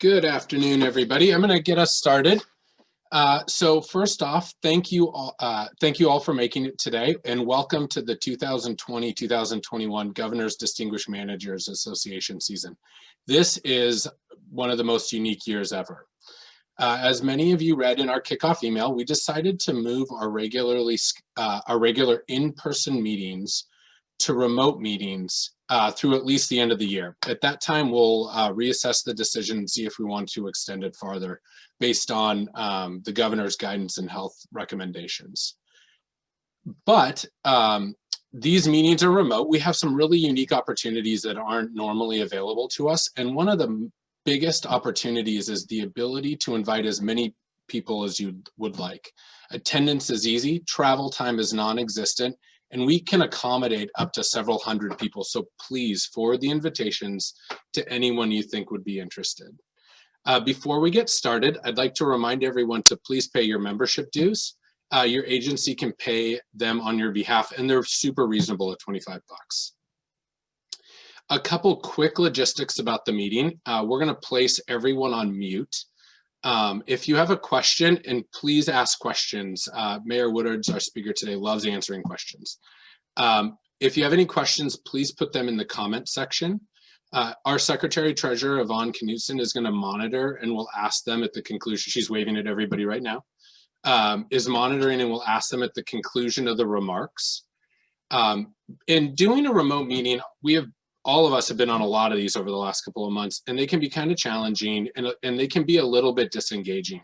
Good afternoon, everybody. I'm going to get us started. So first off, thank you all for making it today, and welcome to the 2020-2021 Governor's Distinguished Managers Association season. This is one of the most unique years ever. As many of you read in our kickoff email, we decided to move our regular in-person meetings to remote meetings through at least the end of the year. At that time, we'll reassess the decision and see if we want to extend it farther based on the governor's guidance and health recommendations. But these meetings are remote. We have some really unique opportunities that aren't normally available to us. And one of the biggest opportunities is the ability to invite as many people as you would like. Attendance is easy, travel time is non-existent, and we can accommodate up to several hundred people. So please forward the invitations to anyone you think would be interested. Before we get started, I'd like to remind everyone to please pay your membership dues. Your agency can pay them on your behalf, and they're super reasonable at 25 bucks. A couple quick logistics about the meeting. We're gonna place everyone on mute. If you have a question, and please ask questions. Mayor Woodards, our speaker today, loves answering questions. If you have any questions, please put them in the comment section. Our Secretary Treasurer, Yvonne Knutson, is gonna monitor and we'll ask them at the conclusion, she's waving at everybody right now, is monitoring and we'll ask them at the conclusion of the remarks. In doing a remote meeting, all of us have been on a lot of these over the last couple of months, and they can be kind of challenging and they can be a little bit disengaging.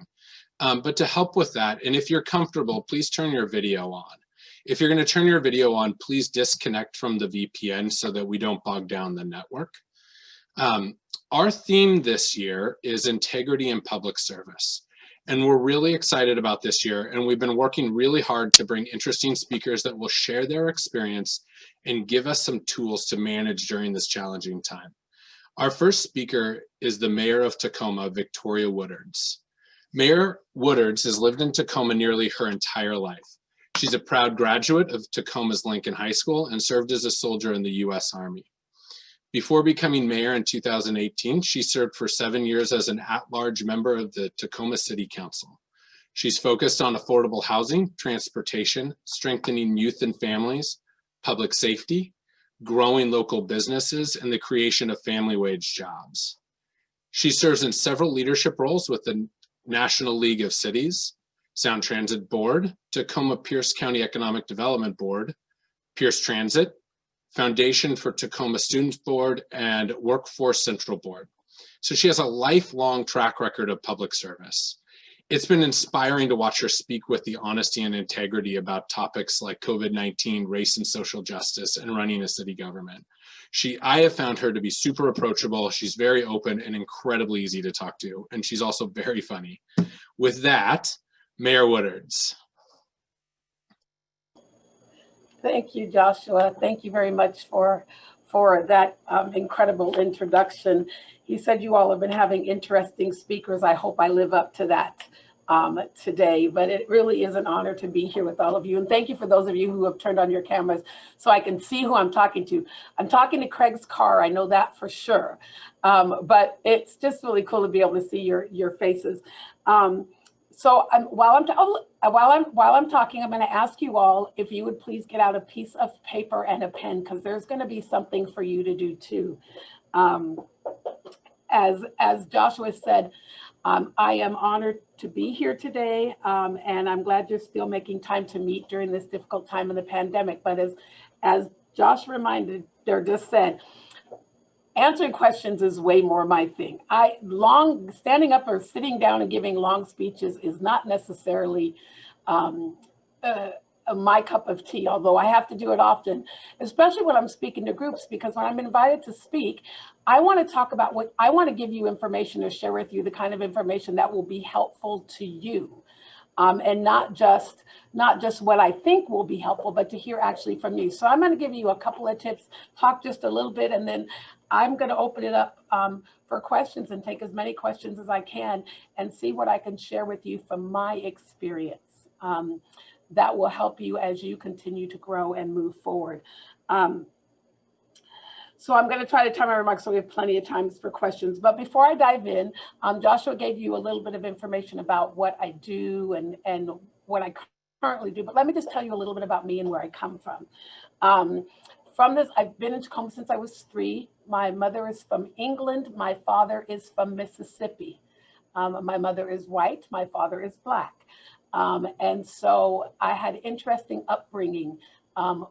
But to help with that, and if you're comfortable, please turn your video on. If you're going to turn your video on, please disconnect from the VPN so that we don't bog down the network. Our theme this year is integrity and public service. And we're really excited about this year, and we've been working really hard to bring interesting speakers that will share their experience and give us some tools to manage during this challenging time. Our first speaker is the Mayor of Tacoma, Victoria Woodards. Mayor Woodards has lived in Tacoma nearly her entire life. She's a proud graduate of Tacoma's Lincoln High School and served as a soldier in the US Army. Before becoming mayor in 2018, she served for 7 years as an at-large member of the Tacoma City Council. She's focused on affordable housing, transportation, strengthening youth and families, public safety, growing local businesses, and the creation of family wage jobs. She serves in several leadership roles with the National League of Cities, Sound Transit Board, Tacoma Pierce County Economic Development Board, Pierce Transit, Foundation for Tacoma Students Board, and Workforce Central Board. So she has a lifelong track record of public service. It's been inspiring to watch her speak with the honesty and integrity about topics like COVID-19, race and social justice, and running a city government. I have found her to be super approachable. She's very open and incredibly easy to talk to, and she's also very funny. With that, Mayor Woodards. Thank you, Joshua. Thank you very much for that incredible introduction. He said you all have been having interesting speakers. I hope I live up to that today, but it really is an honor to be here with all of you. And thank you for those of you who have turned on your cameras so I can see who I'm talking to. I'm talking to Craig's car, I know that for sure. But it's just really cool to be able to see your faces. So while I'm talking, I'm going to ask you all if you would please get out a piece of paper and a pen, because there's going to be something for you to do too. As Joshua said, I am honored to be here today, and I'm glad you're still making time to meet during this difficult time in the pandemic. But as Josh reminded, or just said, answering questions is way more my thing. Standing up or sitting down and giving long speeches is not necessarily my cup of tea, although I have to do it often, especially when I'm speaking to groups, because when I'm invited to speak, I want to talk about I want to give you information or share with you the kind of information that will be helpful to you. And not just what I think will be helpful, but to hear actually from you. So I'm going to give you a couple of tips, talk just a little bit, and then I'm going to open it up for questions and take as many questions as I can and see what I can share with you from my experience that will help you as you continue to grow and move forward. So I'm going to try to time my remarks so we have plenty of time for questions. But before I dive in, Joshua gave you a little bit of information about what I do and what I currently do. But let me just tell you a little bit about me and where I come from. From this, I've been in Tacoma since I was 3. My mother is from England. My father is from Mississippi. My mother is white. My father is Black. And so I had interesting upbringing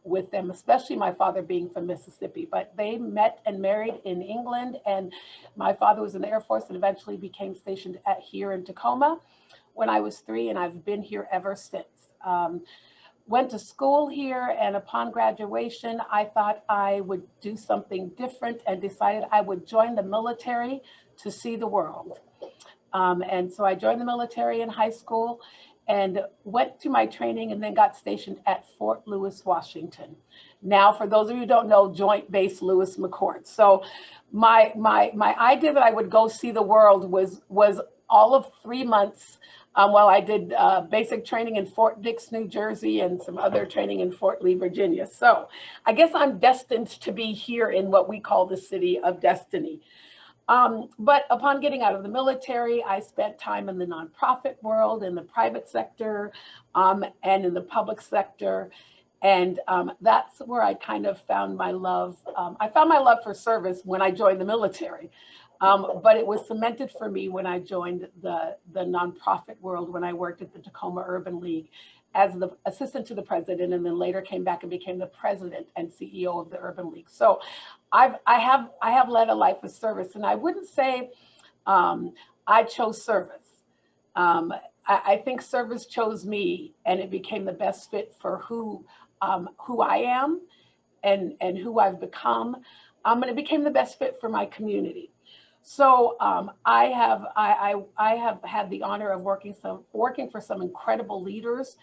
with them, especially my father being from Mississippi. But they met and married in England, and my father was in the Air Force and eventually became stationed here in Tacoma when I was 3, and I've been here ever since. Went to school here, and upon graduation, I thought I would do something different and decided I would join the military to see the world. And so I joined the military in high school and went to my training and then got stationed at Fort Lewis, Washington. Now, for those of you who don't know, Joint Base Lewis McChord. So my idea that I would go see the world was all of 3 months while I did basic training in Fort Dix, New Jersey, and some other training in Fort Lee, Virginia. So I guess I'm destined to be here in what we call the City of Destiny. But upon getting out of the military, I spent time in the nonprofit world, in the private sector, and in the public sector. And that's where I kind of found my love. I found my love for service when I joined the military. But it was cemented for me when I joined the nonprofit world, when I worked at the Tacoma Urban League as the assistant to the president, and then later came back and became the president and CEO of the Urban League. So I have led a life of service, and I wouldn't say I chose service. I think service chose me, and it became the best fit for who I am and who I've become, and it became the best fit for my community. So I have had the honor of working for some incredible leaders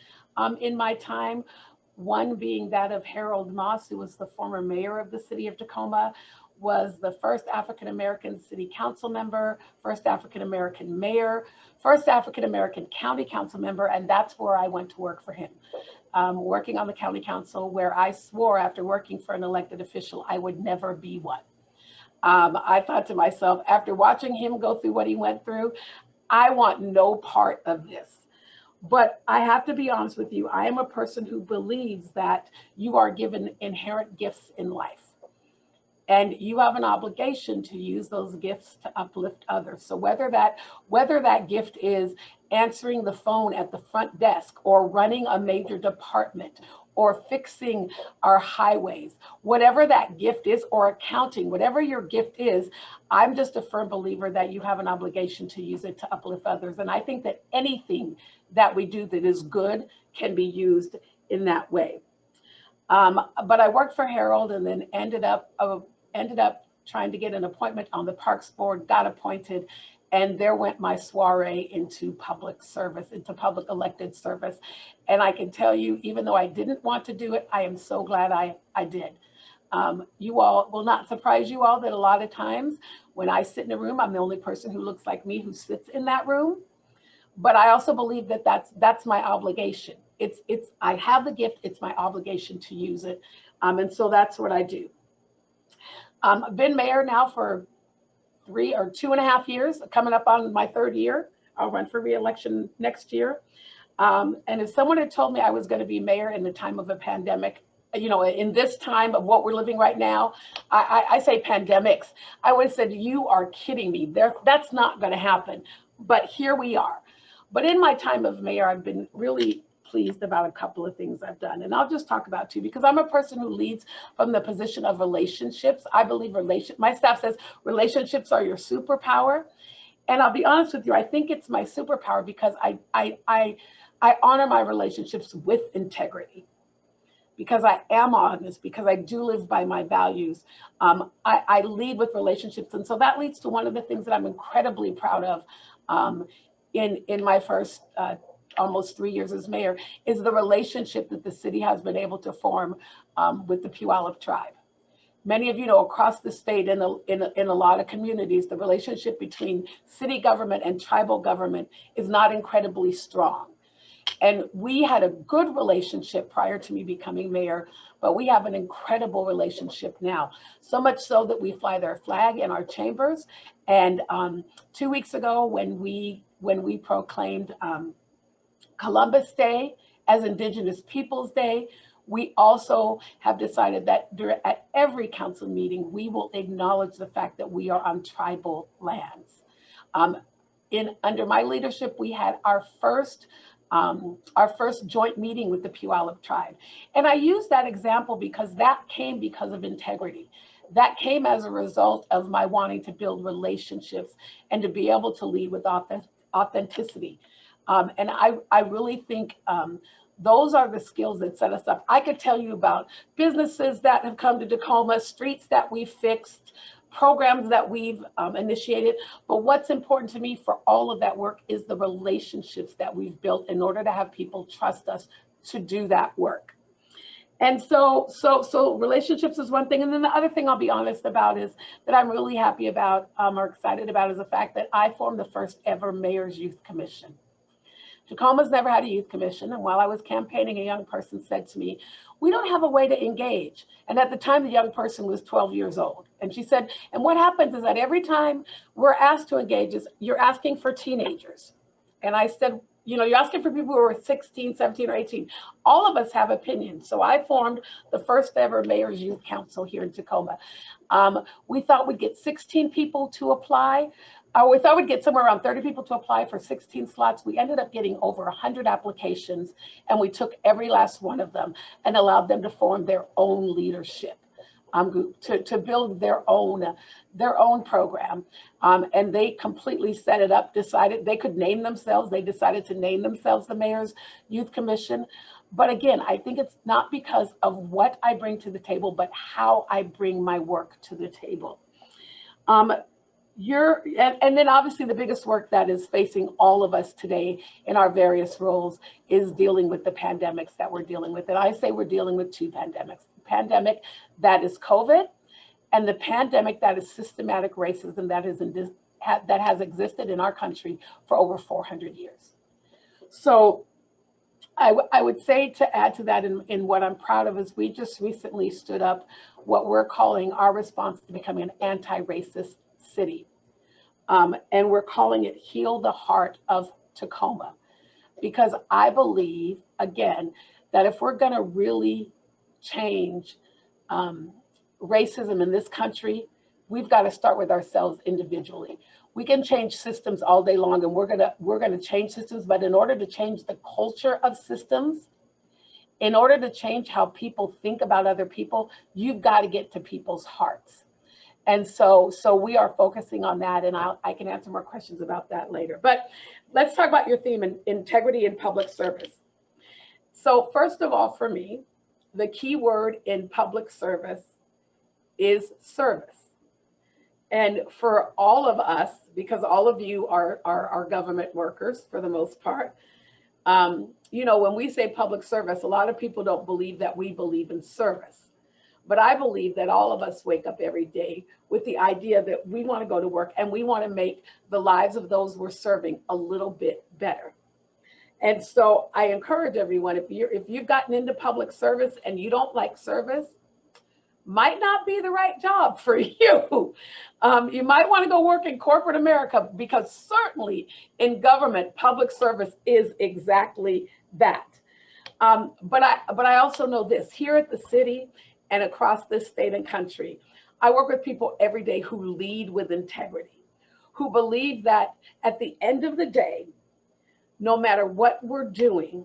in my time. One being that of Harold Moss, who was the former mayor of the city of Tacoma, was the first African-American city council member, first African-American mayor, first African-American county council member, and that's where I went to work for him. Working on the county council, where I swore after working for an elected official, I would never be one. I thought to myself, after watching him go through what he went through, I want no part of this. But I have to be honest with you, I am a person who believes that you are given inherent gifts in life. And you have an obligation to use those gifts to uplift others. So whether that gift is answering the phone at the front desk, or running a major department, or fixing our highways, whatever that gift is, or accounting, whatever your gift is, I'm just a firm believer that you have an obligation to use it to uplift others. And I think that anything that we do that is good can be used in that way. But I worked for Harold, and then ended up trying to get an appointment on the Parks Board, got appointed, and there went my soiree into public service, into public elected service. And I can tell you, even though I didn't want to do it, I am so glad I did. You all will not surprise you all that a lot of times when I sit in a room, I'm the only person who looks like me who sits in that room. But I also believe that that's my obligation. I have the gift, it's my obligation to use it. And so that's what I do. I've been mayor now for 3 or 2.5 years, coming up on my 3rd year. I'll run for re-election next year. And if someone had told me I was going to be mayor in the time of a pandemic, you know, in this time of what we're living right now, I say pandemics, I would have said, you are kidding me. That's not going to happen. But here we are. But in my time of mayor, I've been really pleased about a couple of things I've done. And I'll just talk about 2, because I'm a person who leads from the position of relationships. I believe my staff says relationships are your superpower. And I'll be honest with you, I think it's my superpower because I honor my relationships with integrity, because I am honest, because I do live by my values. I lead with relationships. And so that leads to one of the things that I'm incredibly proud of in my first almost 3 years as mayor, is the relationship that the city has been able to form with the Puyallup tribe. Many of you know, across the state, in a lot of communities, the relationship between city government and tribal government is not incredibly strong. And we had a good relationship prior to me becoming mayor, but we have an incredible relationship now. So much so that we fly their flag in our chambers. And 2 weeks ago, when we proclaimed Columbus Day as Indigenous Peoples Day, we also have decided that at every council meeting, we will acknowledge the fact that we are on tribal lands. Under my leadership, we had our first joint meeting with the Puyallup tribe. And I use that example because that came because of integrity. That came as a result of my wanting to build relationships and to be able to lead with authenticity. And I really think those are the skills that set us up. I could tell you about businesses that have come to Tacoma, streets that we've fixed, programs that we've initiated. But what's important to me for all of that work is the relationships that we've built in order to have people trust us to do that work. And so relationships is one thing. And then the other thing I'll be honest about is that I'm really happy about or excited about is the fact that I formed the first ever Mayor's Youth Commission. Tacoma's never had a youth commission. And while I was campaigning, a young person said to me, "We don't have a way to engage." And at the time, the young person was 12 years old. And she said, "And what happens is that every time we're asked to engage, you're asking for teenagers." And I said, you're asking for people who are 16, 17, or 18. All of us have opinions. So I formed the first ever Mayor's Youth Council here in Tacoma. We thought we'd get 16 people to apply. We thought we'd get somewhere around 30 people to apply for 16 slots. We ended up getting over 100 applications, and we took every last one of them and allowed them to form their own leadership group, to build their own program. And they completely set it up, decided they could name themselves. They decided to name themselves the Mayor's Youth Commission. But again, I think it's not because of what I bring to the table, but how I bring my work to the table. And then obviously the biggest work that is facing all of us today in our various roles is dealing with the pandemics that we're dealing with. And I say we're dealing with two pandemics: the pandemic that is COVID, and the pandemic that is systematic racism that has existed in our country for over 400 years. So I would say, to add to that, in what I'm proud of, is we just recently stood up what we're calling our response to becoming an anti-racist city. And we're calling it Heal the Heart of Tacoma, because I believe, again, that if we're going to really change racism in this country, we've got to start with ourselves individually. We can change systems all day long, and we're gonna change systems, but in order to change the culture of systems, in order to change how people think about other people, you've got to get to people's hearts. And so we are focusing on that, and I can answer more questions about that later. But let's talk about your theme, integrity in public service. So first of all, for me, the key word in public service is service. And for all of us, because all of you are government workers for the most part, when we say public service, a lot of people don't believe that we believe in service. But I believe that all of us wake up every day with the idea that we want to go to work and we want to make the lives of those we're serving a little bit better. And so I encourage everyone, if you've gotten into public service and you don't like service, might not be the right job for you. You might want to go work in corporate America, because certainly in government, public service is exactly that. But I also know this: here at the city and across this state and country, I work with people every day who lead with integrity, who believe that at the end of the day, no matter what we're doing,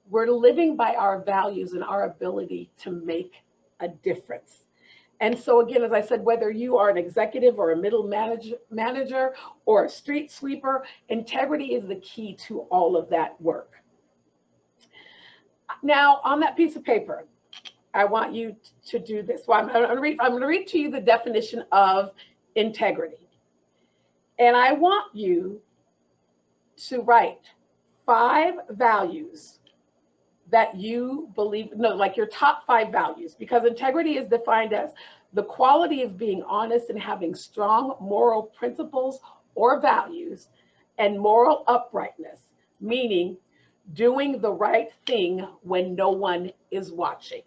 we're living by our values and our ability to make a difference. And so again, as I said, whether you are an executive or a middle manager or a street sweeper, integrity is the key to all of that work. Now, on that piece of paper, I want you to do this. Well, I'm going to read to you the definition of integrity. And I want you to write 5 values that you believe, like your top 5 values, because integrity is defined as the quality of being honest and having strong moral principles or values and moral uprightness, meaning doing the right thing when no one is watching.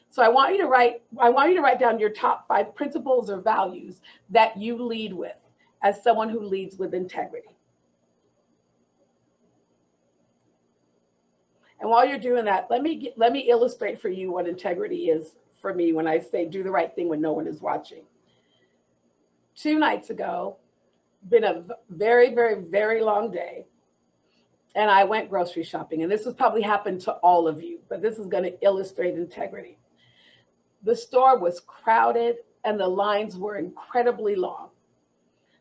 So I want you to write down your top 5 principles or values that you lead with as someone who leads with integrity. And while you're doing that, let me illustrate for you what integrity is for me when I say do the right thing when no one is watching. 2 nights ago, been a very, very, very long day, and I went grocery shopping. And this has probably happened to all of you, but this is going to illustrate integrity. The store was crowded and the lines were incredibly long.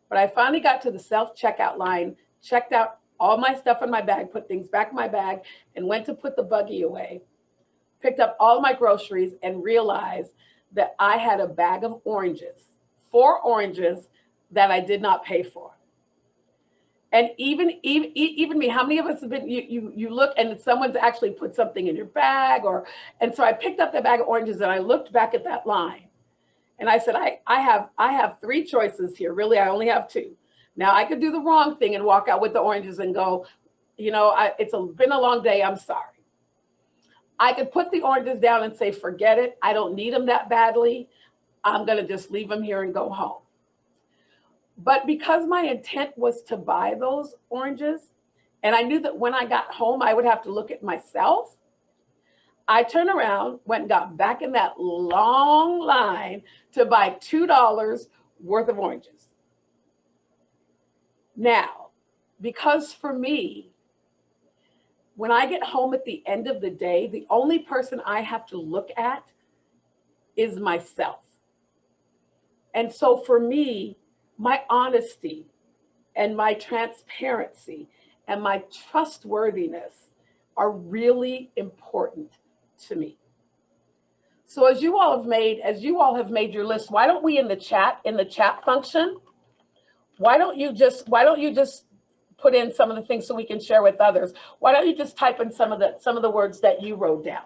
But I finally got to the self-checkout line, checked out all my stuff in my bag, put things back in my bag, and went to put the buggy away, picked up all my groceries, and realized that I had a bag of oranges, 4 oranges that I did not pay for. And even me, how many of us have been, you look and someone's actually put something in your bag, and so I picked up the bag of oranges and I looked back at that line and I said, I have 3 choices here. Really, I only have 2. Now I could do the wrong thing and walk out with the oranges and go, it's been a long day, I'm sorry. I could put the oranges down and say, forget it. I don't need them that badly. I'm gonna just leave them here and go home. But because my intent was to buy those oranges, and I knew that when I got home, I would have to look at myself, I turned around, went and got back in that long line to buy $2 worth of oranges. Now, because for me, when I get home at the end of the day, the only person I have to look at is myself. And so for me, my honesty and my transparency and my trustworthiness are really important to me. So as you all have made your list, why don't we in the chat function, why don't you just put in some of the things so we can share with others? Why don't you just type in some of the words that you wrote down?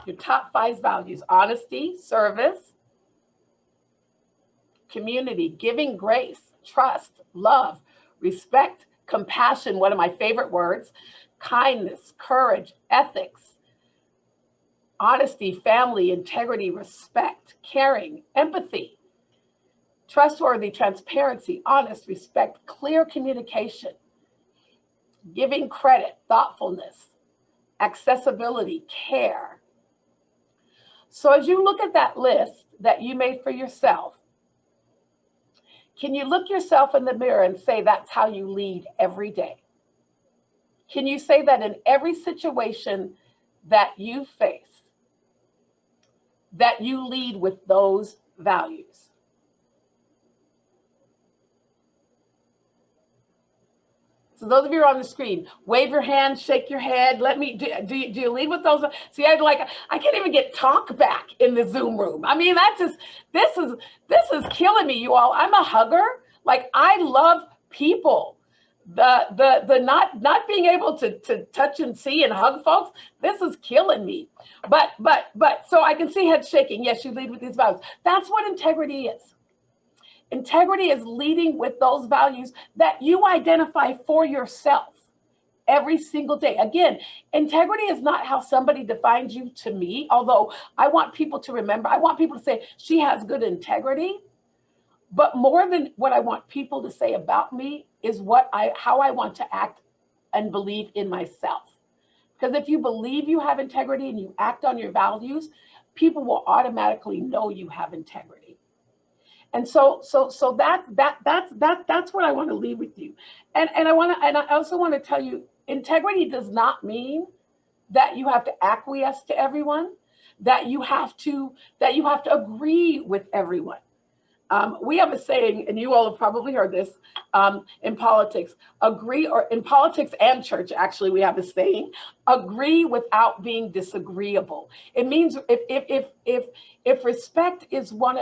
Your top 5 values: honesty, service, community, giving grace, trust, love, respect, compassion, one of my favorite words, kindness, courage, ethics, honesty, family, integrity, respect, caring, empathy, trustworthy, transparency, honest, respect, clear communication, giving credit, thoughtfulness, accessibility, care. So as you look at that list that you made for yourself, can you look yourself in the mirror and say that's how you lead every day? Can you say that in every situation that you face, that you lead with those values? So those of you who are on the screen, wave your hand, shake your head. Do you lead with those? See, I can't even get talk back in the Zoom room. I mean, this is killing me, you all. I'm a hugger. Like, I love people. The not being able to touch and see and hug folks, this is killing me. But so I can see head shaking. Yes, you lead with these values. That's what integrity is. Integrity is leading with those values that you identify for yourself every single day. Again, integrity is not how somebody defines you to me, although I want people to remember, I want people to say, she has good integrity. But more than what I want people to say about me is how I want to act and believe in myself. Because if you believe you have integrity and you act on your values, people will automatically know you have integrity. And so that's what I want to leave with you. And I also want to tell you, integrity does not mean that you have to acquiesce to everyone, that you have to agree with everyone. We have a saying, and you all have probably heard this in politics, in politics and church, actually, we have a saying, agree without being disagreeable. It means if respect is one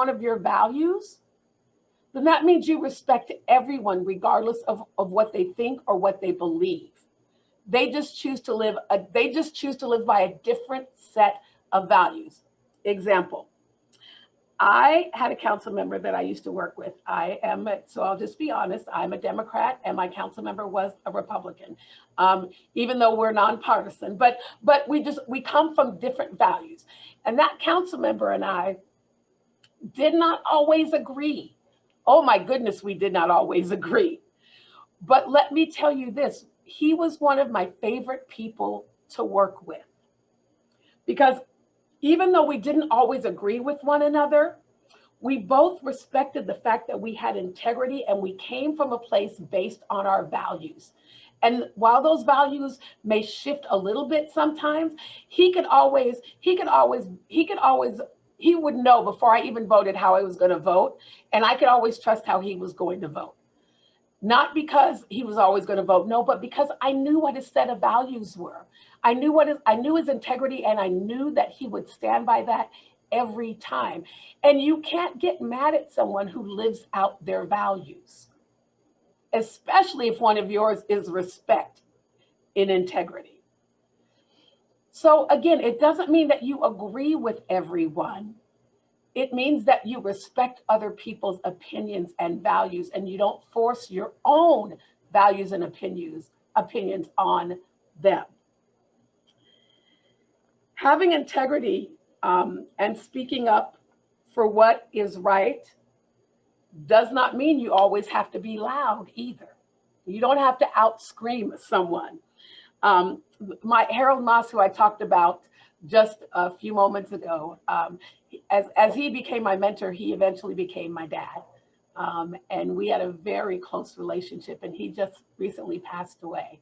of your values, then that means you respect everyone regardless of what they think or what they believe. They just choose to live by a different set of values. Example, I had a council member that I used to work with. So I'll just be honest, I'm a Democrat and my council member was a Republican. Even though we're nonpartisan, but we come from different values. And that council member and I did not always agree. Oh my goodness, we did not always agree. But let me tell you this, he was one of my favorite people to work with. Because even though we didn't always agree with one another, we both respected the fact that we had integrity and we came from a place based on our values. And while those values may shift a little bit sometimes, he would know before I even voted how I was going to vote. And I could always trust how he was going to vote. Not because he was always going to vote no, but because I knew what his set of values were. I knew his integrity, and I knew that he would stand by that every time. And you can't get mad at someone who lives out their values, especially if one of yours is respect in integrity. So again, it doesn't mean that you agree with everyone. It means that you respect other people's opinions and values, and you don't force your own values and opinions on them. Having integrity and speaking up for what is right does not mean you always have to be loud either. You don't have to out-scream someone. My Harold Moss, who I talked about just a few moments ago, as he became my mentor, he eventually became my dad. And we had a very close relationship, and he just recently passed away.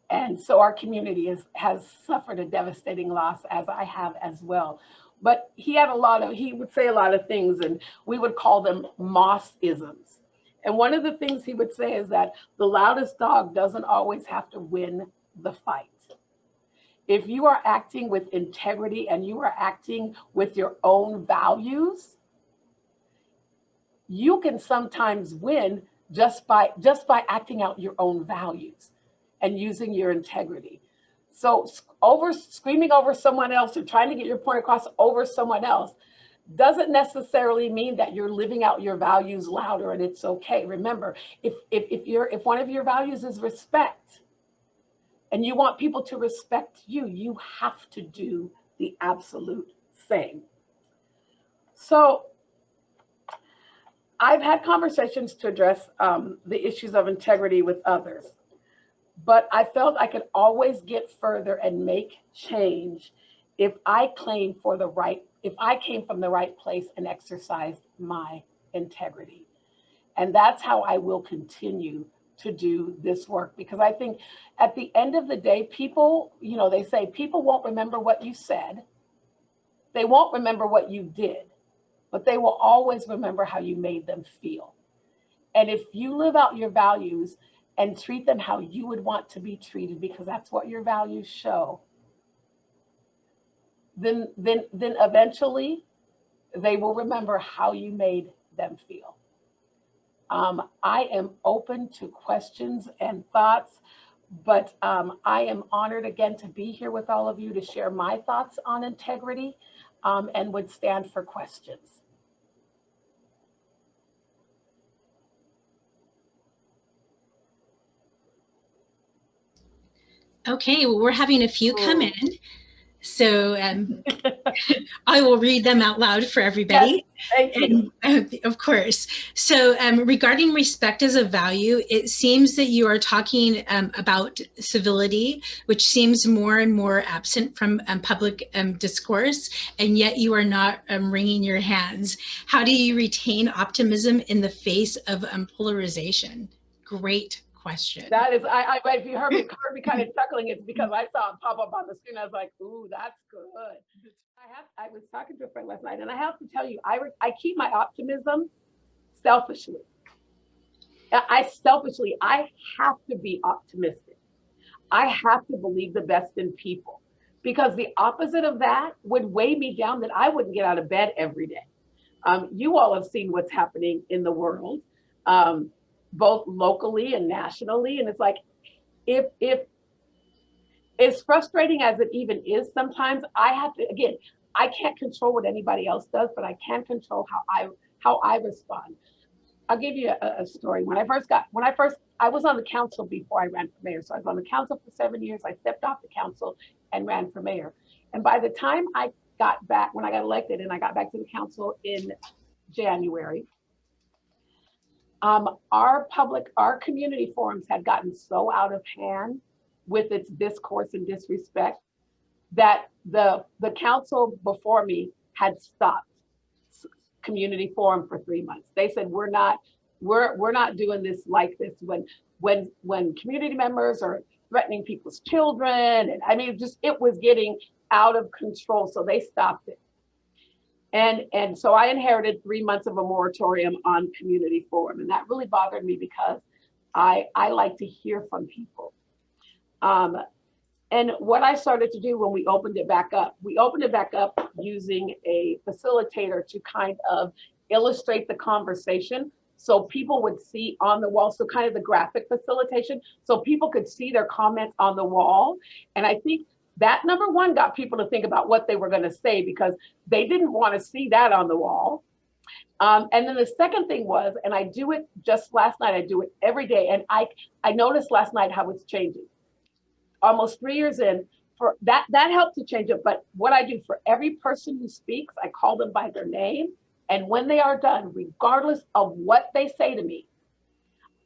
And so our community has suffered a devastating loss, as I have as well. But he would say a lot of things, and we would call them Moss-isms. And one of the things he would say is that the loudest dog doesn't always have to win the fight. If you are acting with integrity and you are acting with your own values, you can sometimes win just by acting out your own values and using your integrity. So screaming over someone else or trying to get your point across over someone else doesn't necessarily mean that you're living out your values louder, and it's okay. Remember, if one of your values is respect, and you want people to respect you, you have to do the absolute same. So I've had conversations to address the issues of integrity with others, but I felt I could always get further and make change if I came from the right place and exercised my integrity. And that's how I will continue to do this work, because I think at the end of the day, people, they say people won't remember what you said. They won't remember what you did, but they will always remember how you made them feel. And if you live out your values and treat them how you would want to be treated, because that's what your values show, then eventually they will remember how you made them feel. I am open to questions and thoughts, but I am honored again to be here with all of you to share my thoughts on integrity, and would stand for questions. Okay, well, we're having a few come in. So I will read them out loud for everybody. Yes, thank you. And, of course. So regarding respect as a value, it seems that you are talking about civility, which seems more and more absent from public discourse, and yet you are not wringing your hands. How do you retain optimism in the face of polarization? Great question. That is, if you heard me kind of chuckling, it's because I saw it pop up on the screen. I was like, ooh, that's good. I was talking to a friend last night, and I have to tell you, I keep my optimism selfishly. I have to be optimistic. I have to believe the best in people, because the opposite of that would weigh me down, that I wouldn't get out of bed every day. You all have seen what's happening in the world, both locally and nationally. And it's like, if as frustrating as it even is sometimes, I have to, again, I can't control what anybody else does, but I can control how I respond. I'll give you a story. I was on the council before I ran for mayor. So I was on the council for 7 years. I stepped off the council and ran for mayor. And by the time I got back, when I got elected and I got back to the council in January, our community forums had gotten so out of hand with its discourse and disrespect that the council before me had stopped community forum for 3 months. They said, we're not doing this like this when community members are threatening people's children. And I mean, it was getting out of control. So they stopped it. And so I inherited 3 months of a moratorium on community forum. And that really bothered me because I like to hear from people. And what I started to do when we opened it back up using a facilitator to kind of illustrate the conversation so people would see on the wall, so kind of the graphic facilitation, so people could see their comments on the wall. And I think that number one got people to think about what they were going to say because they didn't want to see that on the wall. And then the second thing was, and I do it just last night, I do it every day. And I noticed last night how it's changing. Almost 3 years in, for that helped to change it. But what I do for every person who speaks, I call them by their name. And when they are done, regardless of what they say to me,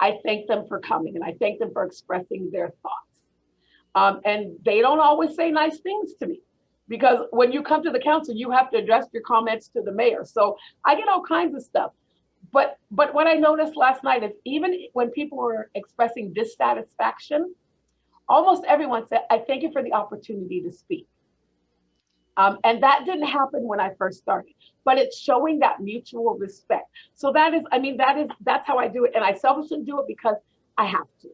I thank them for coming and I thank them for expressing their thoughts. And they don't always say nice things to me because when you come to the council, you have to address your comments to the mayor. So I get all kinds of stuff. But what I noticed last night is even when people were expressing dissatisfaction, almost everyone said, I thank you for the opportunity to speak. And that didn't happen when I first started, but it's showing that mutual respect. So that's how I do it. And I selfishly do it because I have to.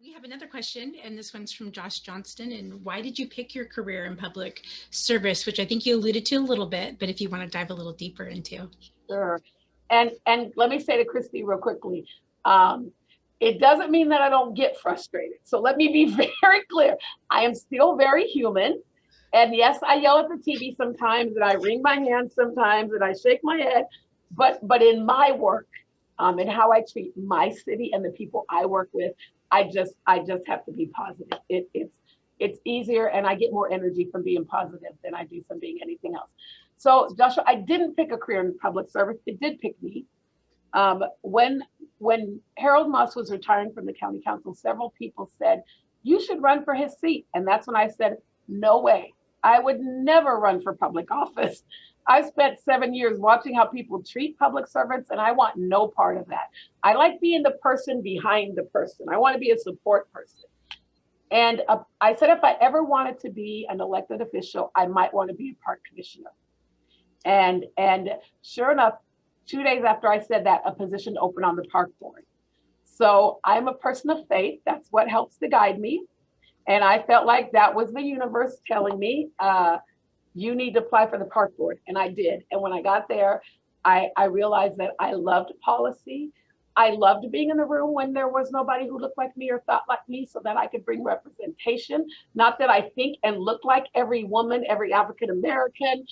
We have another question, and this one's from Josh Johnston. And why did you pick your career in public service, which I think you alluded to a little bit, but if you want to dive a little deeper into. Sure. And let me say to Christy real quickly, it doesn't mean that I don't get frustrated. So let me be very clear. I am still very human. And yes, I yell at the TV sometimes and I wring my hands sometimes and I shake my head. But in my work and how I treat my city and the people I work with, I just have to be positive. It's easier and I get more energy from being positive than I do from being anything else. So Joshua, I didn't pick a career in public service. It did pick me. When Harold Moss was retiring from the county council, several people said, you should run for his seat. And that's when I said, no way, I would never run for public office. I spent 7 years watching how people treat public servants and I want no part of that. I like being the person behind the person. I want to be a support person. And I said, if I ever wanted to be an elected official, I might want to be a park commissioner. And sure enough, 2 days after I said that, a position opened on the park board. So I'm a person of faith. That's what helps to guide me. And I felt like that was the universe telling me, you need to apply for the park board. And I did. And when I got there, I realized that I loved policy. I loved being in the room when there was nobody who looked like me or thought like me so that I could bring representation. Not that I think and look like every woman, every African American,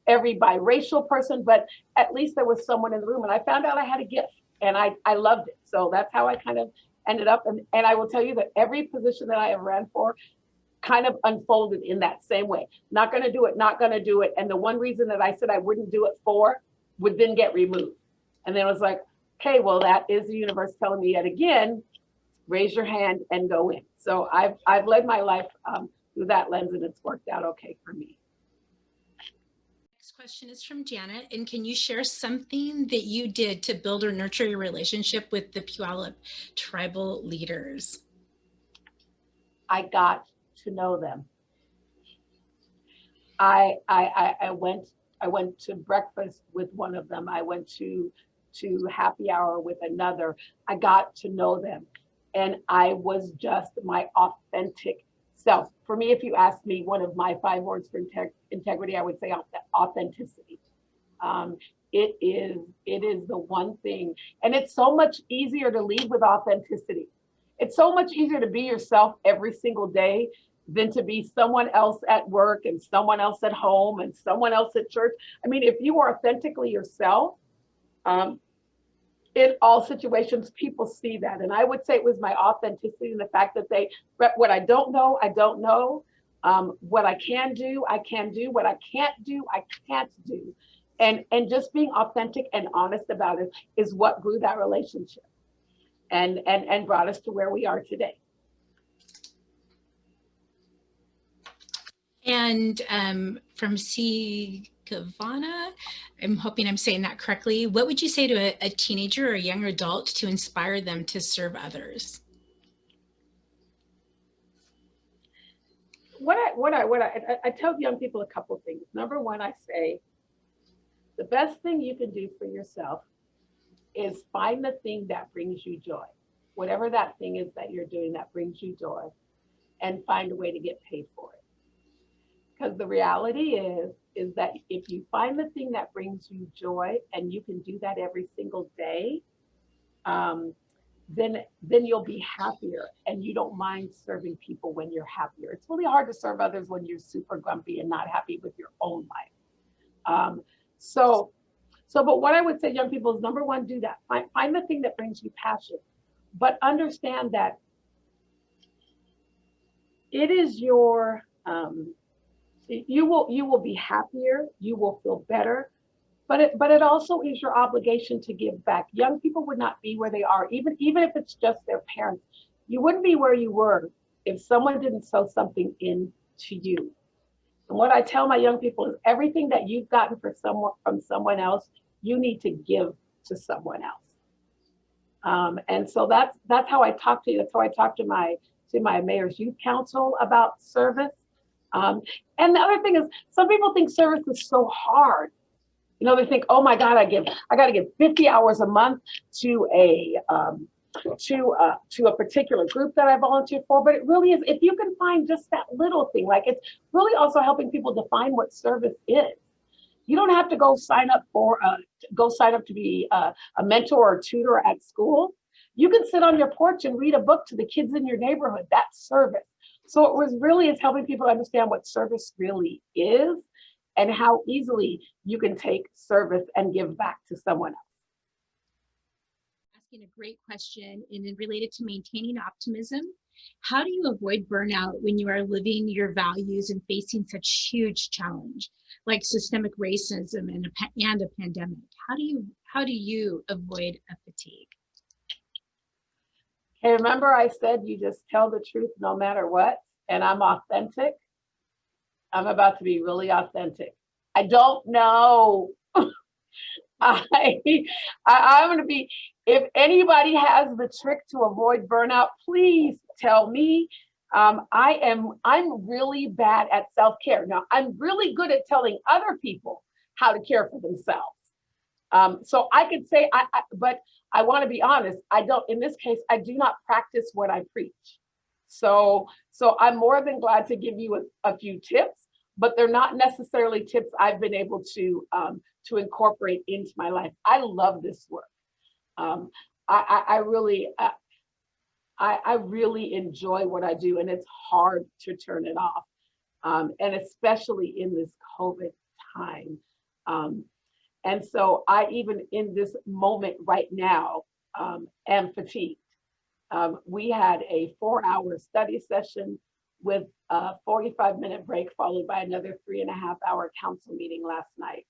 every biracial person, but at least there was someone in the room. And I found out I had a gift and I loved it. So that's how I kind of ended up. And I will tell you that every position that I have ran for kind of unfolded in that same way. Not going to do it, not going to do it. And the one reason that I said I wouldn't do it for would then get removed. And then it was like, okay, well, that is the universe telling me yet again, raise your hand and go in. So I've led my life through that lens and it's worked out okay for me. Next question is from Janet. And can you share something that you did to build or nurture your relationship with the Puyallup tribal leaders? I got to know them. I went to breakfast with one of them. I went to happy hour with another. I got to know them and I was just my authentic self. For me, if you ask me one of my 5 words for integrity, I would say authenticity. It is the one thing, and it's so much easier to lead with authenticity. It's so much easier to be yourself every single day than to be someone else at work and someone else at home and someone else at church. I mean, if you are authentically yourself, in all situations, people see that. And I would say it was my authenticity and the fact that what I don't know, I don't know. What I can do, I can do. What I can't do, I can't do. And just being authentic and honest about it is what grew that relationship and brought us to where we are today. And from C. Kavana, I'm hoping I'm saying that correctly. What would you say to a teenager or a young adult to inspire them to serve others? I tell young people a couple of things. Number one, I say, the best thing you can do for yourself is find the thing that brings you joy. Whatever that thing is that you're doing that brings you joy, and find a way to get paid for it. Because the reality is that if you find the thing that brings you joy and you can do that every single day, then you'll be happier and you don't mind serving people when you're happier. It's really hard to serve others when you're super grumpy and not happy with your own life. But what I would say, young people, is number one, do that. Find the thing that brings you passion, but understand that it is your, you will be happier, you will feel better, but it also is your obligation to give back. Young people would not be where they are, even if it's just their parents. You wouldn't be where you were if someone didn't sow something into you. And what I tell my young people is everything that you've gotten from someone else, you need to give to someone else. And so that's how I talk to you. That's how I talk to my mayor's youth council about service. And the other thing is, some people think service is so hard. You know, they think, oh my God, I got to give 50 hours a month to a particular group that I volunteer for. But it really is, if you can find just that little thing, like it's really also helping people define what service is. You don't have to go sign up to be a mentor or tutor at school. You can sit on your porch and read a book to the kids in your neighborhood. That's service. So it was really is helping people understand what service really is and how easily you can take service and give back to someone else. Asking a great question and related to maintaining optimism. How do you avoid burnout when you are living your values and facing such huge challenge like systemic racism and a pandemic? How do you avoid a fatigue? Okay, remember I said you just tell the truth no matter what, and I'm authentic. I'm about to be really authentic. I don't know. I'm going to be, if anybody has the trick to avoid burnout, please tell me. I'm really bad at self-care. Now, I'm really good at telling other people how to care for themselves. So I could say, but I want to be honest, in this case, I do not practice what I preach. So I'm more than glad to give you a few tips, but they're not necessarily tips I've been able to incorporate into my life. I love this work. I really enjoy what I do, and it's hard to turn it off, and especially in this COVID time. And so I, even in this moment right now, am fatigued. We had a 4-hour study session with a 45-minute break, followed by another 3.5-hour council meeting last night.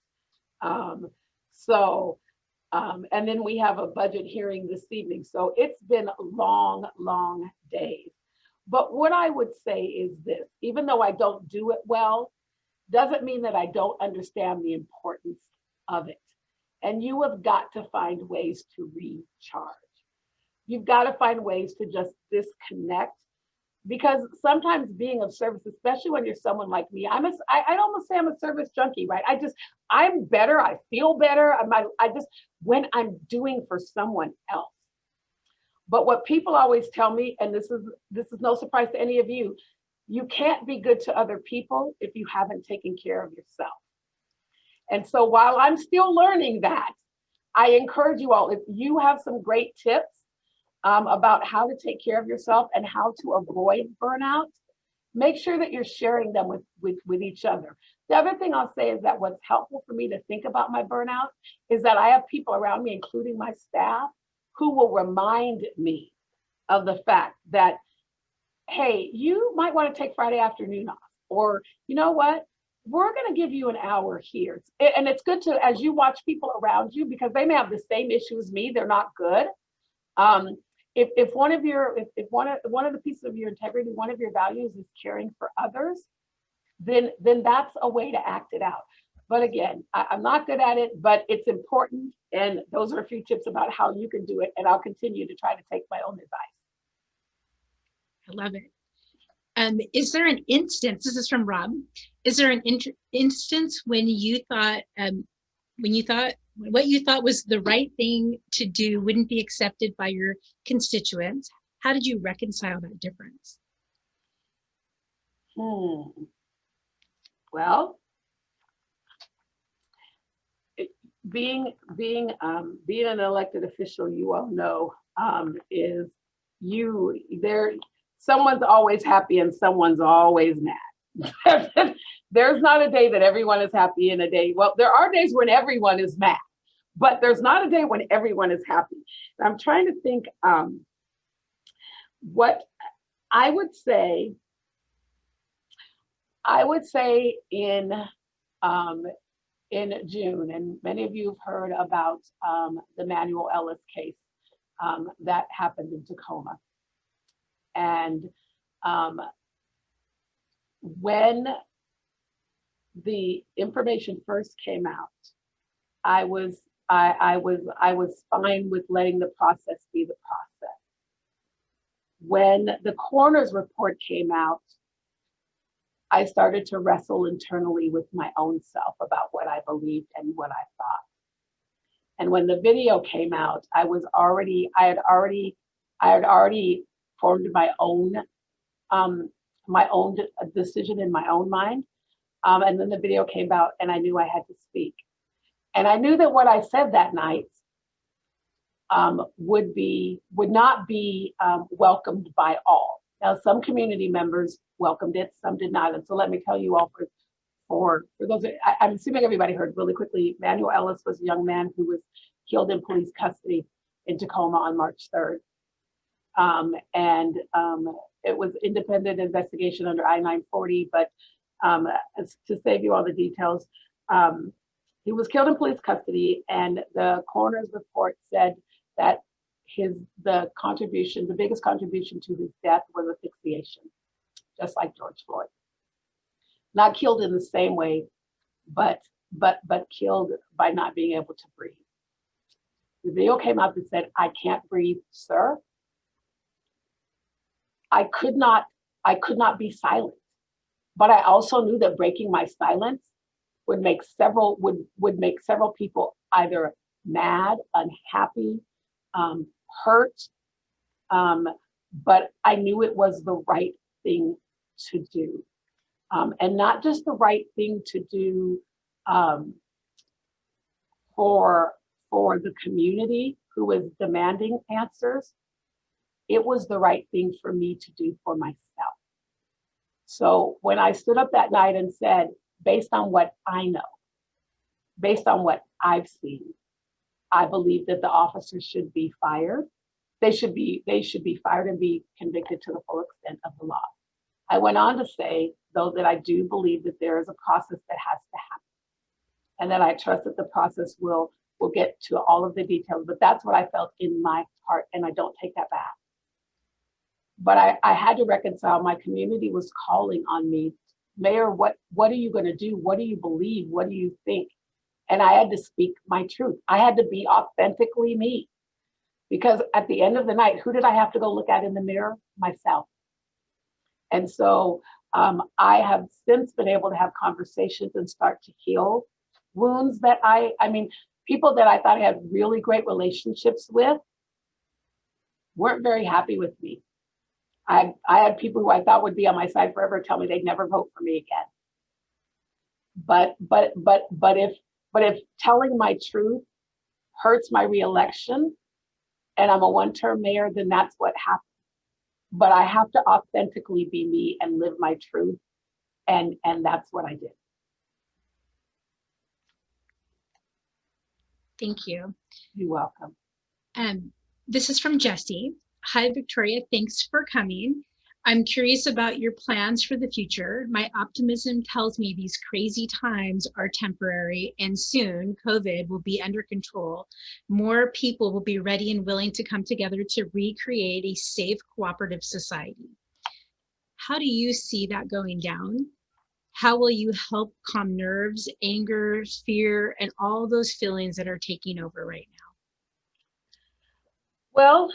And then we have a budget hearing this evening. So it's been long, long days. But what I would say is this: even though I don't do it well, doesn't mean that I don't understand the importance of it. And you have got to find ways to recharge. You've got to find ways to just disconnect, because sometimes being of service, especially when you're someone like me, I'd almost say I'm a service junkie, right? I'm better, I feel better, when I'm doing for someone else. But what people always tell me, and this is no surprise to any of you, you can't be good to other people if you haven't taken care of yourself. And so while I'm still learning that, I encourage you all, if you have some great tips about how to take care of yourself and how to avoid burnout, make sure that you're sharing them with each other. The other thing I'll say is that what's helpful for me to think about my burnout is that I have people around me, including my staff, who will remind me of the fact that, hey, you might want to take Friday afternoon off, or you know what, we're going to give you an hour here. And it's good to, as you watch people around you, because they may have the same issue as me, they're not good. If one of the pieces of your integrity, one of your values is caring for others, then that's a way to act it out. But again, I'm not good at it, but it's important. And those are a few tips about how you can do it. And I'll continue to try to take my own advice. I love it. Is there an instance, this is from Rob, is there an instance when you thought what you thought was the right thing to do wouldn't be accepted by your constituents? How did you reconcile that difference? Well, being an elected official, you all know, is someone's always happy and someone's always mad. There's not a day that everyone is happy in a day. Well, there are days when everyone is mad, but there's not a day when everyone is happy. And I'm trying to think what I would say in June, and many of you have heard about the Manuel Ellis case that happened in Tacoma. And when the information first came out, I was fine with letting the process be the process. When the coroner's report came out, I started to wrestle internally with my own self about what I believed and what I thought. And when the video came out, I had already formed my own decision in my own mind. And then the video came out and I knew I had to speak. And I knew that what I said that night would not be welcomed by all. Now, some community members welcomed it, some did not. And so let me tell you all, for those, I'm assuming everybody heard really quickly, Manuel Ellis was a young man who was killed in police custody in Tacoma on March 3rd. It was independent investigation under I-940, but to save you all the details, he was killed in police custody, and the coroner's report said that the biggest contribution to his death was asphyxiation, just like George Floyd. Not killed in the same way, but killed by not being able to breathe. The video came out that said, "I can't breathe, sir." I could not be silent, but I also knew that breaking my silence would make several people either mad, unhappy, hurt, but I knew it was the right thing to do, and not just the right thing to do for the community who was demanding answers. It was the right thing for me to do for myself. So when I stood up that night and said, based on what I know, based on what I've seen, I believe that the officers should be fired. They should be fired and be convicted to the full extent of the law. I went on to say, though, that I do believe that there is a process that has to happen, and that I trust that the process will get to all of the details. But that's what I felt in my heart, and I don't take that back. But I had to reconcile. My community was calling on me, Mayor, what are you going to do? What do you believe? What do you think? And I had to speak my truth. I had to be authentically me, because at the end of the night, who did I have to go look at in the mirror? Myself. And so I have since been able to have conversations and start to heal wounds that people that I thought I had really great relationships with weren't very happy with me. I had people who I thought would be on my side forever tell me they'd never vote for me again. But if telling my truth hurts my reelection and I'm a one-term mayor, then that's what happened. but I have to authentically be me and live my truth. And that's what I did. Thank you. You're welcome. This is from Jessie. Hi, Victoria. Thanks for coming. I'm curious about your plans for the future. My optimism tells me these crazy times are temporary and soon COVID will be under control. More people will be ready and willing to come together to recreate a safe, cooperative society. How do you see that going down? How will you help calm nerves, anger, fear, and all those feelings that are taking over right now? Well,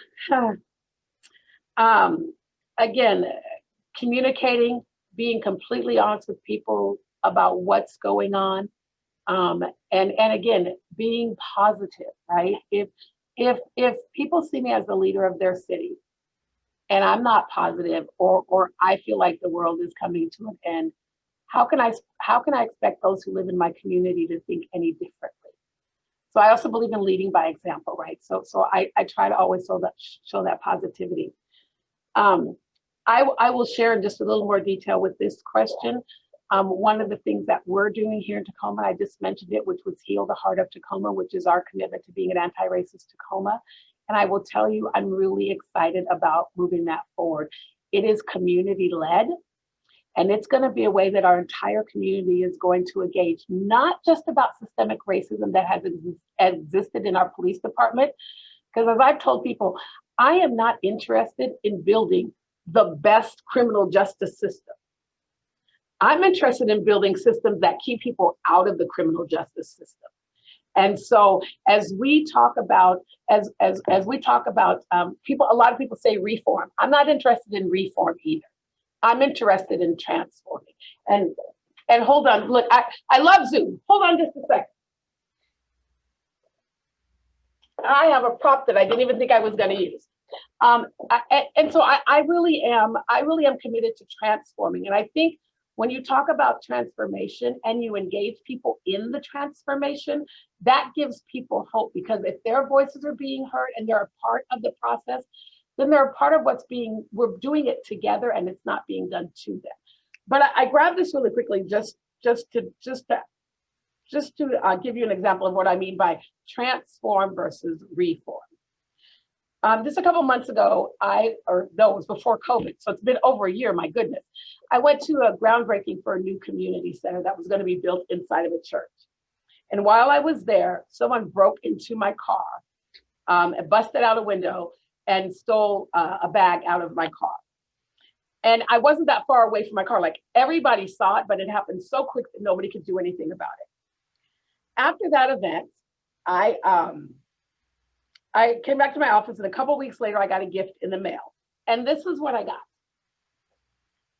again, communicating, being completely honest with people about what's going on, and again, being positive, right? If people see me as the leader of their city, and I'm not positive, or I feel like the world is coming to an end, how can I expect those who live in my community to think any differently? So I also believe in leading by example, right? So I try to always show that positivity. I will share in just a little more detail with this question. One of the things that we're doing here in Tacoma, I just mentioned it, which was Heal the Heart of Tacoma, which is our commitment to being an anti-racist Tacoma. And I will tell you, I'm really excited about moving that forward. It is community-led, and it's going to be a way that our entire community is going to engage, not just about systemic racism that has existed in our police department, because as I've told people, I am not interested in building the best criminal justice system. I'm interested in building systems that keep people out of the criminal justice system. And so as we talk about, people, a lot of people say reform. I'm not interested in reform either. I'm interested in transforming. And hold on, look, I love Zoom. Hold on just a second. I have a prop that I didn't even think I was going to use. And so I really am committed to transforming. And I think when you talk about transformation and you engage people in the transformation, that gives people hope, because if their voices are being heard and they're a part of the process, then they're a part of we're doing it together, and it's not being done to them. But I grabbed this really quickly just to give you an example of what I mean by transform versus reform. Just a couple months ago, it was before COVID, so it's been over a year, my goodness. I went to a groundbreaking for a new community center that was going to be built inside of a church. And while I was there, someone broke into my car, and busted out a window and stole a bag out of my car. And I wasn't that far away from my car. Like, everybody saw it, but it happened so quick that nobody could do anything about it. After that event, I came back to my office, and a couple of weeks later, I got a gift in the mail. And this is what I got.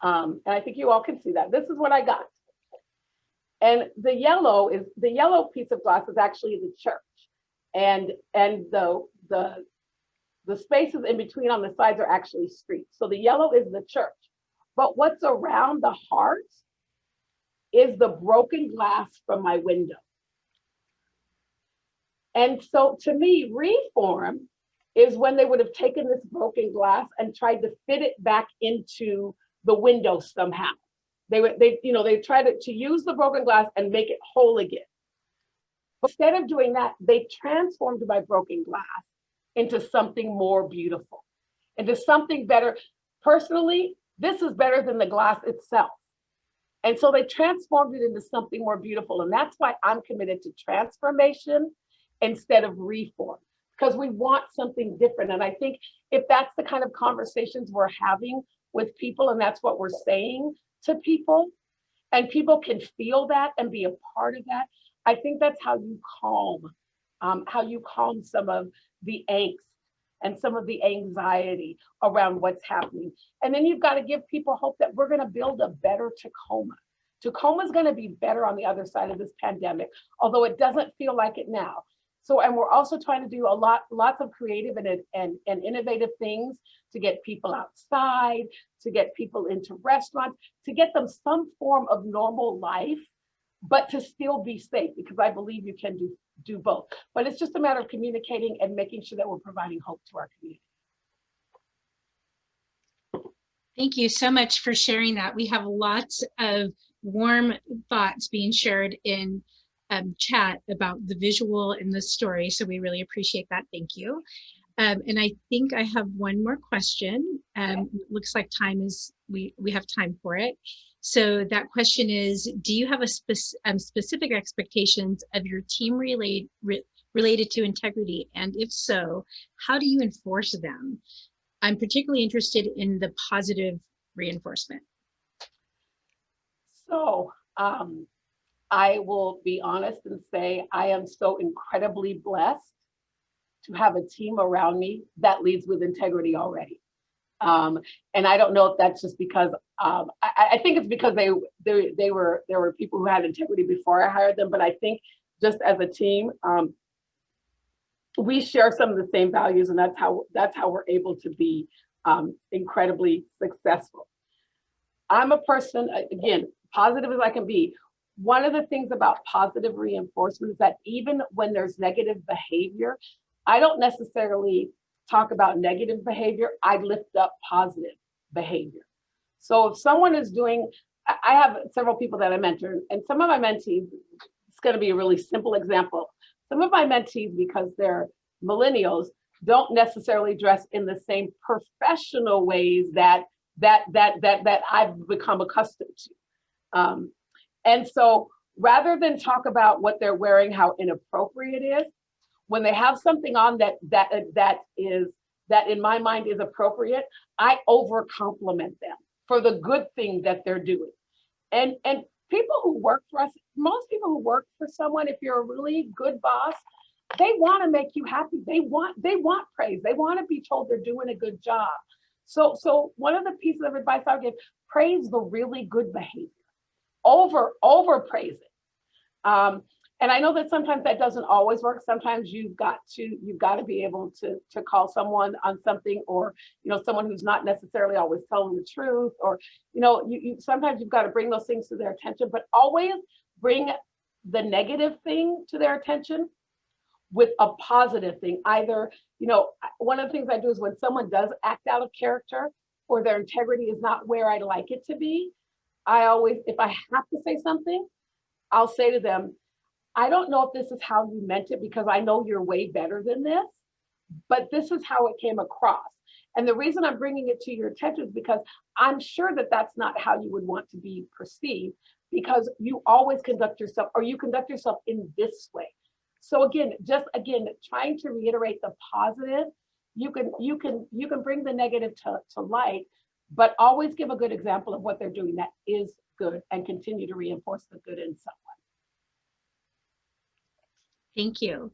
And I think you all can see that. This is what I got. And the yellow piece of glass is actually the church. And the spaces in between on the sides are actually streets. So the yellow is the church. But what's around the heart is the broken glass from my window. And so to me, reform is when they would have taken this broken glass and tried to fit it back into the window somehow. They tried to use the broken glass and make it whole again. But instead of doing that, they transformed my broken glass into something more beautiful, into something better. Personally, this is better than the glass itself. And so they transformed it into something more beautiful. And that's why I'm committed to transformation instead of reform, because we want something different. And I think if that's the kind of conversations we're having with people, and that's what we're saying to people, and people can feel that and be a part of that, I think that's how you calm some of the angst and some of the anxiety around what's happening. And then you've got to give people hope that we're going to build a better Tacoma. Tacoma is going to be better on the other side of this pandemic, although it doesn't feel like it now. So, and we're also trying to do lots of creative and innovative things to get people outside, to get people into restaurants, to get them some form of normal life, but to still be safe, because I believe you can do both. But it's just a matter of communicating and making sure that we're providing hope to our community. Thank you so much for sharing that. We have lots of warm thoughts being shared in chat about the visual and the story. So we really appreciate that. Thank you. And I think I have one more question. Looks like time is, we have time for it. So that question is, do you have a specific expectations of your team related to integrity? And if so, how do you enforce them? I'm particularly interested in the positive reinforcement. So I will be honest and say I am so incredibly blessed to have a team around me that leads with integrity already. And I don't know if that's just because I think it's because there were people who had integrity before I hired them, but I think just as a team, we share some of the same values, and that's how we're able to be incredibly successful. I'm a person, again, positive as I can be. One of the things about positive reinforcement is that even when there's negative behavior, I don't necessarily talk about negative behavior. I lift up positive behavior. So if someone is doing, I have several people that I mentor, and some of my mentees, it's going to be a really simple example. Some of my mentees, because they're millennials, don't necessarily dress in the same professional ways that I've become accustomed to. And so rather than talk about what they're wearing, how inappropriate it is, when they have something on that in my mind is appropriate, I over compliment them for the good thing that they're doing. And people who work for us, most people who work for someone, if you're a really good boss, they want to make you happy. They want praise. They want to be told they're doing a good job. So one of the pieces of advice I would give, praise the really good behavior. Over praise it. And I know that sometimes that doesn't always work. Sometimes you've got to be able to call someone on something, or someone who's not necessarily always telling the truth, or you sometimes you've got to bring those things to their attention, but always bring the negative thing to their attention with a positive thing. Either, one of the things I do is when someone does act out of character or their integrity is not where I'd like it to be, I always, if I have to say something, I'll say to them, I don't know if this is how you meant it, because I know you're way better than this, but this is how it came across. And the reason I'm bringing it to your attention is because I'm sure that that's not how you would want to be perceived, because you always conduct yourself in this way. So again, trying to reiterate the positive, you can bring the negative to light, but always give a good example of what they're doing that is good and continue to reinforce the good in someone. Thank you.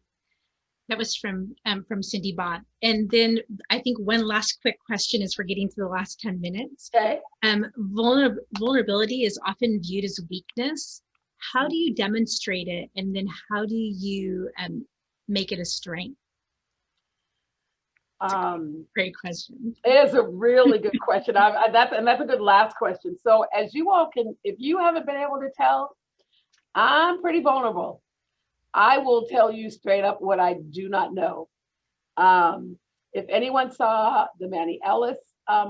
That was from Cindy Bott. And then I think one last quick question as we're getting to the last 10 minutes. Okay. Vulnerability is often viewed as weakness. How do you demonstrate it? And then how do you make it a strength? Great question. It is a really good question. That's a good last question. So as you all can, if you haven't been able to tell, I'm pretty vulnerable. I will tell you straight up what I do not know. If anyone saw the Manny Ellis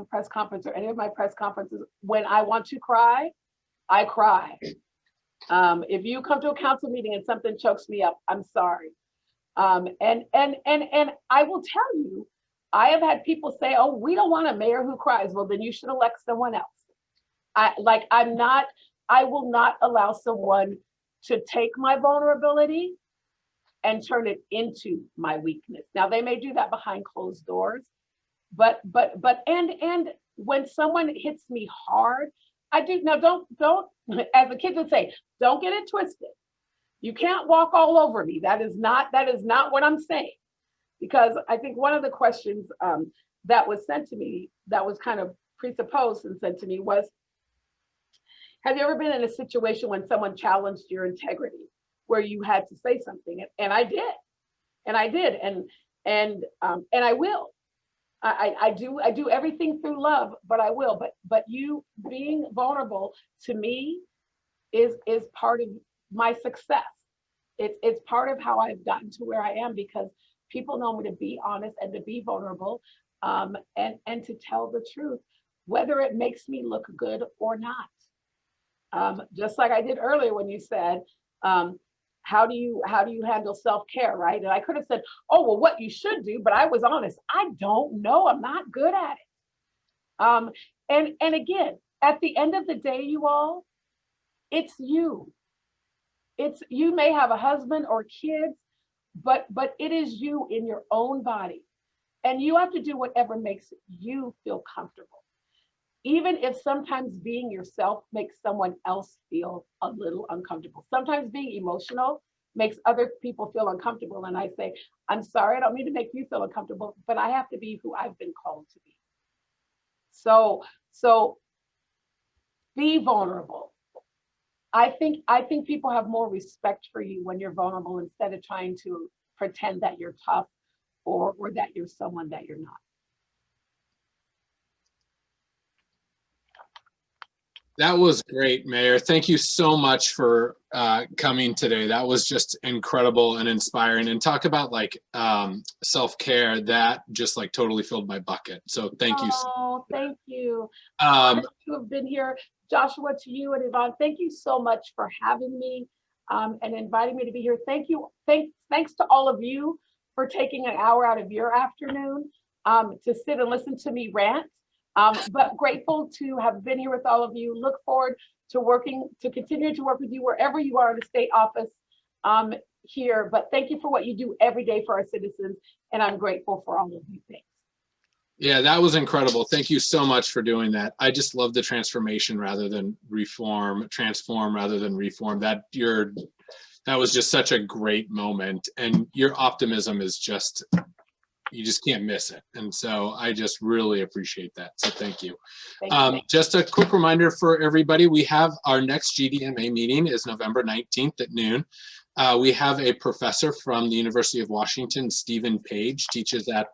press conference or any of my press conferences, when I want to cry, I cry. If you come to a council meeting and something chokes me up, I'm sorry. And I will tell you, I have had people say, "Oh, we don't want a mayor who cries." Well, then you should elect someone else. I will not allow someone to take my vulnerability and turn it into my weakness. Now they may do that behind closed doors, but when someone hits me hard, I do. Now don't, as the kids would say, don't get it twisted. You can't walk all over me. That is not what I'm saying. Because I think one of the questions that was sent to me, that was kind of presupposed and sent to me, was, have you ever been in a situation when someone challenged your integrity, where you had to say something? And I did, and I will. I do everything through love, but I will. But you being vulnerable to me is part of my success. It's part of how I've gotten to where I am, because people know me to be honest and to be vulnerable, and to tell the truth whether it makes me look good or not. Just like I did earlier when you said, how do you handle self-care, right? And I could have said, oh, well, what you should do, but I was honest. I don't know. I'm not good at it. And again, at the end of the day, you all, it's you. You may have a husband or kids, but it is you in your own body. And you have to do whatever makes you feel comfortable. Even if sometimes being yourself makes someone else feel a little uncomfortable. Sometimes being emotional makes other people feel uncomfortable. And I say, I'm sorry, I don't mean to make you feel uncomfortable, but I have to be who I've been called to be. So be vulnerable. I think people have more respect for you when you're vulnerable instead of trying to pretend that you're tough or that you're someone that you're not. That was great, Mayor. Thank you so much for coming today. That was just incredible and inspiring. And talk about like self-care, that just like totally filled my bucket. So thank you. Oh, thank you. To have been here. Joshua, to you and Yvonne, thank you so much for having me and inviting me to be here. Thank you. Thanks to all of you for taking an hour out of your afternoon to sit and listen to me rant. But grateful to have been here with all of you. Look forward to continue to work with you wherever you are in the state office here. But thank you for what you do every day for our citizens. And I'm grateful for all of you. Thanks. Yeah, that was incredible. Thank you so much for doing that. I just love the transformation rather than reform, transform rather than reform. That was just such a great moment. And your optimism is just, you just can't miss it. And so I just really appreciate that. So thank you. Just a quick reminder for everybody, we have our next GDMA meeting is November 19th at noon. We have a professor from the University of Washington, Stephen Page, teaches at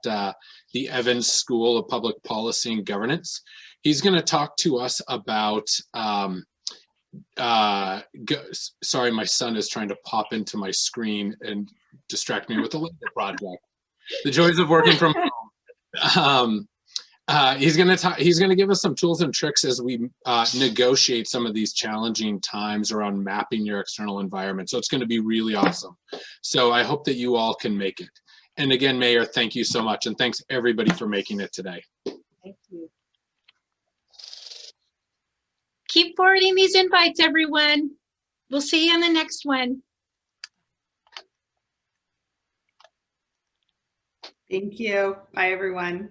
the Evans School of Public Policy and Governance. He's going to talk to us about, sorry, my son is trying to pop into my screen and distract me with a little project. The joys of working from home. He's going to give us some tools and tricks as we negotiate some of these challenging times around mapping your external environment. So it's going to be really awesome. So I hope that you all can make it. And again, Mayor, thank you so much. And thanks everybody for making it today. Thank you. Keep forwarding these invites, everyone. We'll see you on the next one. Thank you. Bye, everyone.